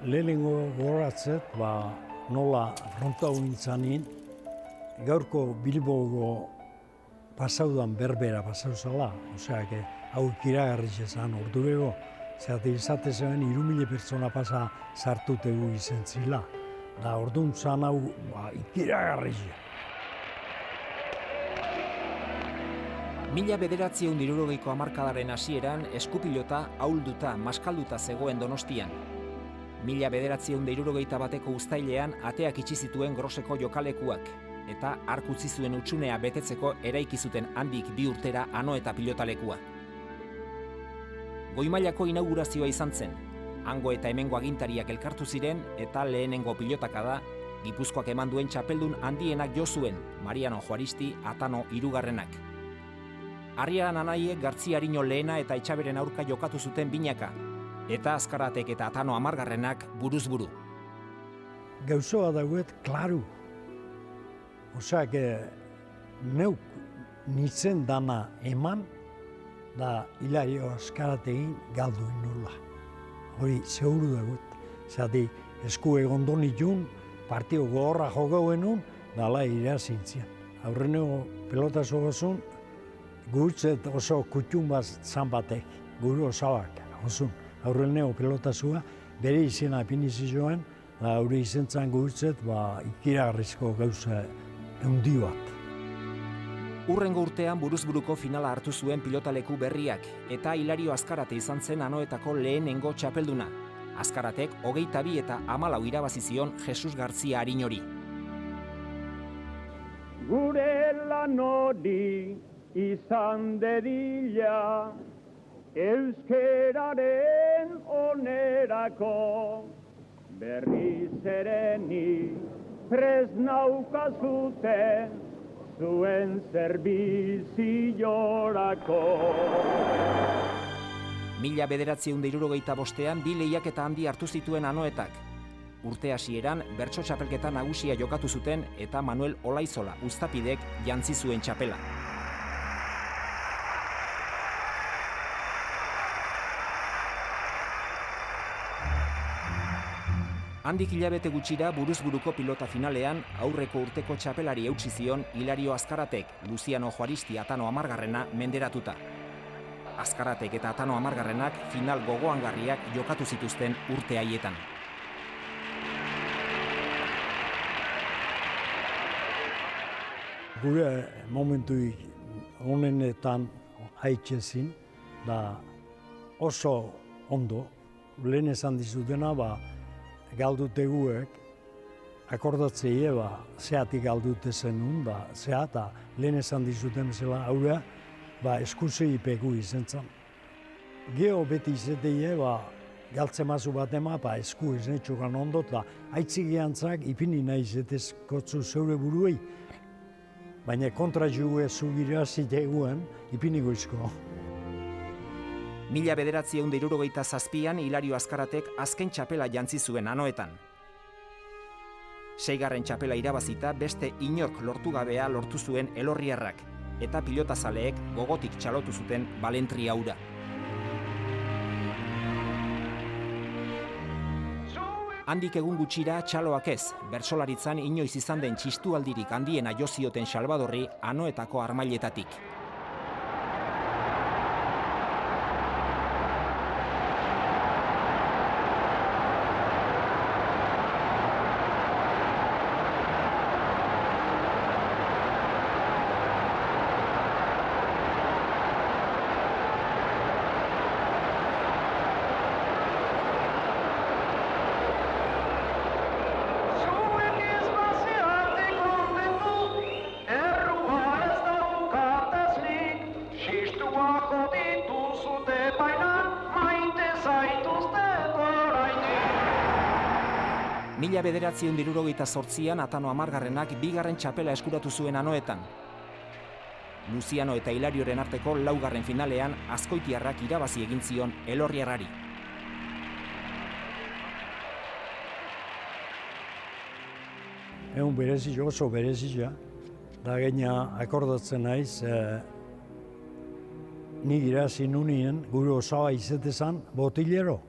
Lehenengo gogoratzet, nola frontau nintzanin, gaurko Bilbogo pasaudan berbera pasau zala, oseak, hau ikiragarri zezan ordurego, zerate izate zen 3.000 pertsona pasa sartutegu izen zila. Da orduan zan hau ikiragarri zezan. 1960ko hamarkadaren hasieran eskupilota ahulduta, maskalduta zegoen Donostian. 1961ko uztailean ateak itxi zituen Groseko jokalekuak, eta hark utzi zuen hutsunea betetzeko eraiki zuten handik 2 urtera Anoeta pilotalekua. Goi-mailako inaugurazioa izan zen, hango eta hemengo agintariak elkartu ziren eta lehenengo pilotaka da, Gipuzkoak eman duen txapeldun handienak jo zuen, Mariano Juaristi Atano 3. Arriaran Anaiek Gartzia Ariño lehena eta Etxaberen aurka jokatu zuten binaka, eta Azkaratek eta Atano 10. buruz buru. Gauzoa dauet, klaru. Oseak, neuk nintzen dana eman, da Hilario Azkarategin galduin nola. Hori, zehuru dauet. Zati, esku egondo nitun, partio gogorra jogauen da ala irazintzen. Aurreneko pelota zogazun, gurutzet oso kutxun bat zan batek, guru osabak, osun. Aurreneko pelotazua, bere izena ipinizi joan, da aurre izentzan gurutzet, ikiragarrizko gauza handi bat. Hurrengo urtean buruzburuko finala hartu zuen pilotaleku berriak, eta Hilario Azkarate izan zen Anoetako lehenengo txapelduna. Azkaratek 22 eta 14 irabazi zion Jesus Gartzia Ariñori. Gure lan hori izan dedila, euskeraren onerako, berriz ereni presnaukazute zuen zerbiziorako. 1965 bi lehiaketa handi hartu zituen Anoetak. Urte hasieran bertso txapelketa nagusia jokatu zuten eta Manuel Olaizola Uztapidek jantzi zuen txapela. Handik hilabete gutxira buruzburuko pilota finalean aurreko urteko txapelari eutsi zion Hilario Azkaratek, Luciano Juaristi Atano 10. menderatuta. Azkaratek eta Atano 10. final gogoangarriak jokatu zituzten urte haietan. Gure momentuik honenetan haitxezin, da oso ondo, lehen esan dizutena, galduteguek, akordatzei zeatik galdute zenun, zeata lehen esan dizuten zela aurra, eskuzei pegu izan zen. Geo beti izateie, galtze mazu bat ema, esku iznetxugan ondo, eta haitzik eantzak ipini nahi zetezkotzu zeure buruei, baina kontra jugu zugira ziteguen ipini goizko. 1967an Hilario Azkaratek azken txapela jantzi zuen Anoetan. 6. txapela irabazita beste inork lortu gabea lortu zuen Elorriarrak, eta pilotazaleek gogotik txalotu zuten balentria hura. Handik egun gutxira txaloak ez, bertsolaritzan inoiz izan den txistualdirik handiena jo zioten Salvadorri Anoetako armailetatik. Mila 1968an Atano 10. 2. txapela eskuratu zuen Anoetan. Luciano eta Hilarioren arteko laugarren finalean azkoitiarrak irabazi egin zion Elorriarrari. Egun berezia, oso berezia, da gaina akordatzen naiz, nik irazi nunien gure osaba izetezan botilero.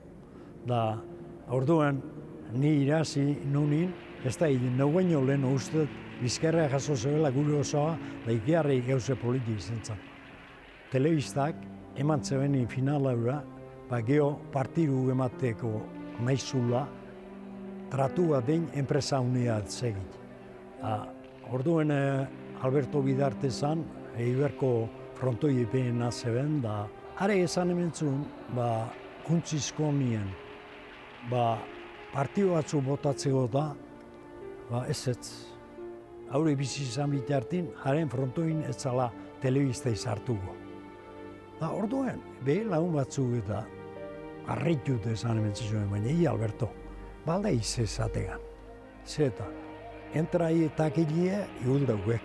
Da, orduan, ni irazi nunien, ez da, nau baino lehen uste, bizkarra jaso zebela gure osaba, da ikiarri gauze politik izan zen. Telebistak eman zebenin finalaura, geho partidu emateko maizula, tratu bat den enpresa unia atzegit. Orduen Alberto Bidarte zan, Iberko frontoi epeena zeben, da are esan ementzun, kuntzizko nien, partidu batzu botatzeko da, ez. Haure bizi izan bitartin, haren frontoin ez zala telebista izartuko. Orduen, lagun batzuk eta arritut esan ementzun, baina Alberto, balda izezategan. Zeta, entrai eta kilie igul dauek.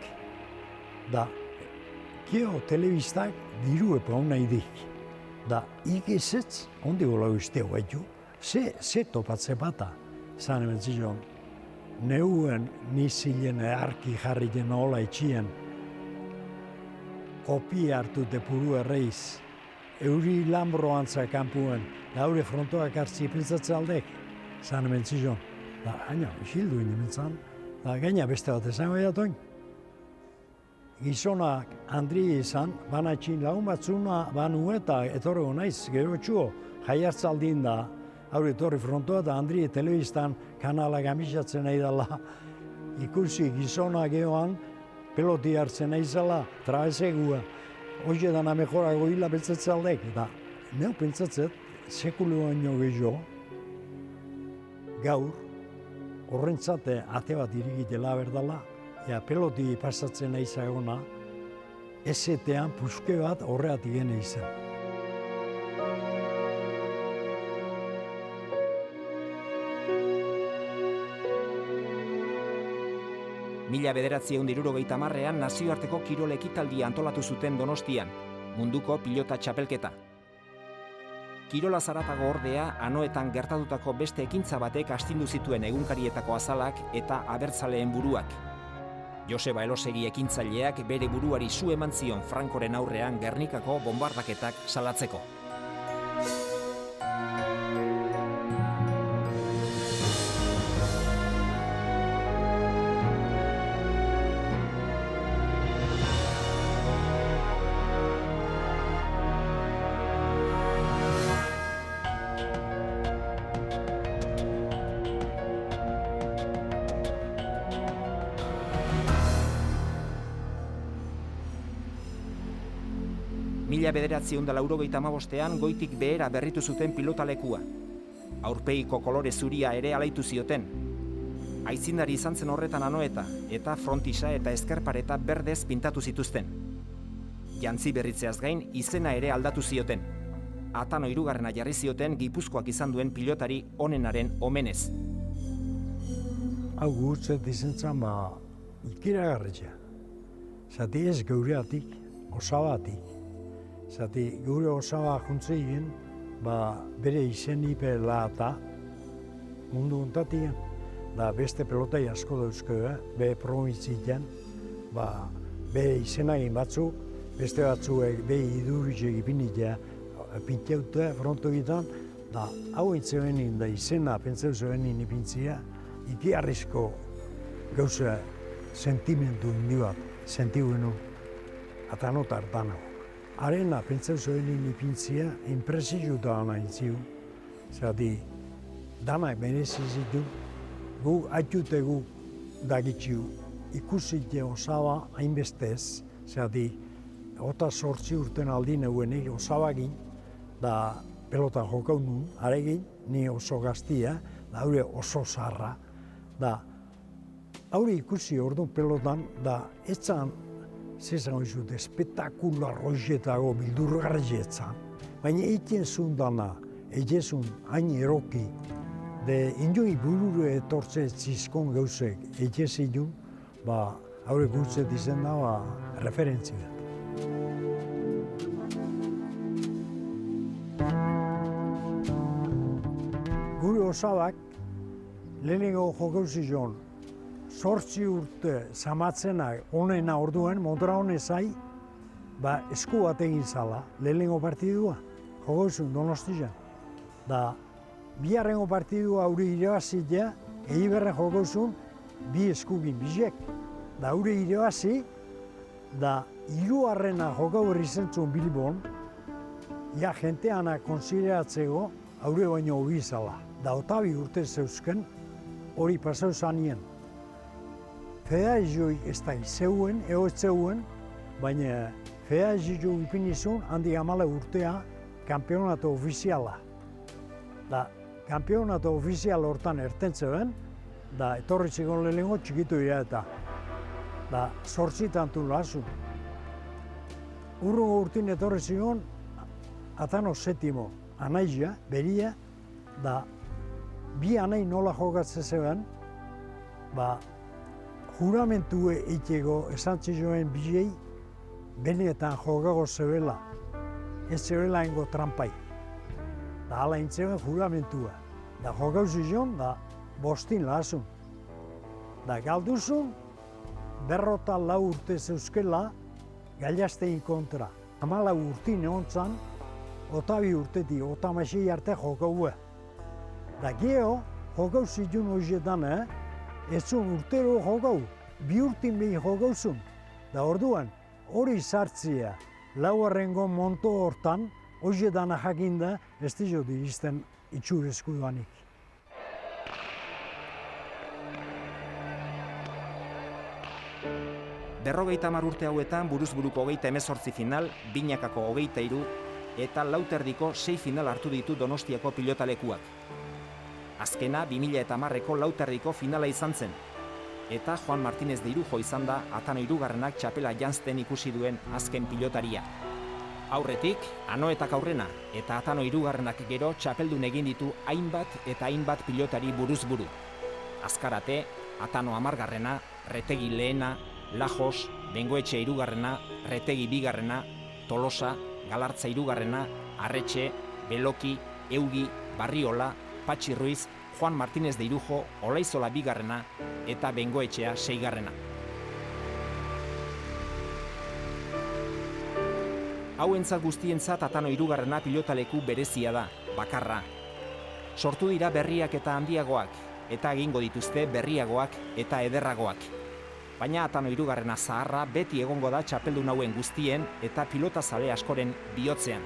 Da, kio telebistak diru epa hona idik. Da, ikizetz, ondi gola uste guaitu, ze topatze bata, esan ementzun, neuen nizilen arki jarriten hola etxien, kopi hartu depuru erreiz, euri lambroan kanpuen, haure frontoak hartzi pentsatze aldek, zan ementzizon. Da, gaina, isildu inementzan, da, gaina beste bat esan goiatoin. Gizonak Andri izan, banatxin lagun batzuna banu eta etorrego naiz, gero txuo, jaiartzaldin da, haure etorri frontoa da Andri telebistan kanala gamisatzen nahi dela, ikusi gizona gehoan, peloti hartzen nahi zela, trabezegua, hoxe dana mejorago hila pentsatzen aldek. Eta neu pentsatzen, sekulu baino gehiago, gaur, horrentzate ate bat irigitela berdala, peloti pasatzen nahi zagona, ezetean puske bat horreatik gene izan. Mila 1970ean nazioarteko kirol ekitaldia antolatu zuten Donostian, munduko pilota txapelketa. Kirola zaratago ordea, anoetan gertatutako beste ekintza batek astindu zituen egunkarietako azalak eta abertzaleen buruak. Joseba Elosegi ekintzaileak bere buruari su eman zion Frankoren aurrean Gernikako bonbardaketak salatzeko. Mila 1985ean goitik behera berritu zuten pilotalekua. Aurpegiko kolore zuria ere alaitu zioten. Aitzindari izan zen horretan Anoeta, eta frontisa eta ezkerpareta berdez pintatu zituzten. Jantzi berritzeaz gain izena ere aldatu zioten. Atano hirugarrena jarri zioten Gipuzkoak izan duen pilotari onenaren omenez. Hau gutzet izentzan ikiragarretxea. Zati ez geureatik, osabatik. Zati gure osaba juntzeigen, bere izenipe eta mundu ontatien, da beste pelotai asko dauzkoa, be provintzien, be izenagin batzuk, beste batzuek be iduritxek ipinitea pinteuta frontogitan, da hau entzebenin da izena pentseu zebenin ipintzia, ikiarrizko gauza sentimentu handi bat, sentibuenu, eta nota hartanago. Arena pentseu zebenin ipintzia, impresio da ana intziu, zati danak merezi zitu, gu atxute gu dagitxiu, ikusite osaba hainbestez, zati 28 urten aldin euenik osabagin, da pelota jokau nun, aregin, ni oso gaztia, da haure oso zarra, da haure ikusi orduan pelotan, da etzan, zezan izut, espetakular roizetago bildurgarretzan, baina egiten zundana, egiten hain eroki, de indoi bururu etortze zizkon gauzek egiten zidun, haure gutzet izen da, referentzi bat. Gure osabak, lehenengo jokauzion, 8 urte zamatzenak onena orduen, Mondragone zai, esku bat egin zala, lehenengo partidua, jokauzun Donostian. Da, biharrengo partidua aurre irabazitea, Eibarren jokauzun, 2 eskugin bizek. Da, aurre irabazi, da, 3. jokau berri zentzun Bilbon, ja jenteana konsideratzeko aurre baino hobi zala. Da, 8 urte zeuzken, hori pasau zanien. Federazioik ez da zeuen, ez zeuen, baina federazio ipinizun handi 14 urtea kampionato ofiziala. Da, kampionato ofizial hortan ertentzen, da etorri zigon lehenengo txikitu dira eta. Da, 8 tantu lazu. Urrungo urtin etorri zigon, Atano setimo, anaia, beria, da, 2 anai nola jokatzen zeuden, juramentue eiteko esan zizuen bizei, benetan jokago zebela, ez zebela ingo trampai. Da hala intzeuen juramentua. Da jokau zizun, da 5 lahazun. Da galduzun, 4 urte zeuzkela, Gaiastein kontra. 14 urtin egon zan, 2 urtetik, 36 arte jokaue. Da geho, jokau zizun horietan, ez zuen urtero jokau, 2 urtin behin jokauzun. Da orduan, hori sartzea, 4. monto hortan, horietan jakinda, ez dizo diristen itxur eskuduanik. Berrogeita 10 urte hauetan buruzburuko 38 final, binakako 23 eta lauterdiko 6 final hartu ditu Donostiako pilotalekuak. Azkena 2010ko lauterdiko finala izan zen, eta Juan Martínez de Irujo izan da Atano hirugarrenak txapela janzten ikusi duen azken pilotaria. Aurretik, Anoetak aurrena eta Atano hirugarrenak gero txapeldun egin ditu hainbat eta hainbat pilotari buruzburu. Azkarate, Atano 10garrena, Retegi lehena, Lajos, Bengoetxe 3garrena, Retegi 2garrena, Tolosa, Galartza 3garrena, Arretxe, Beloki, Eugi, Barriola, Patxi Ruiz, Juan Martínez de Irujo, Olaizola 2garrena eta Bengoetxea 6garrena. Hauentzat guztientzat Atano 3garrena pilotaleku berezia da, bakarra. Sortu dira berriak eta handiagoak, eta egingo dituzte berriagoak eta ederragoak. Baina Atano 3garrena zaharra beti egongo da txapeldun hauen guztien eta pilotazale askoren bihotzean.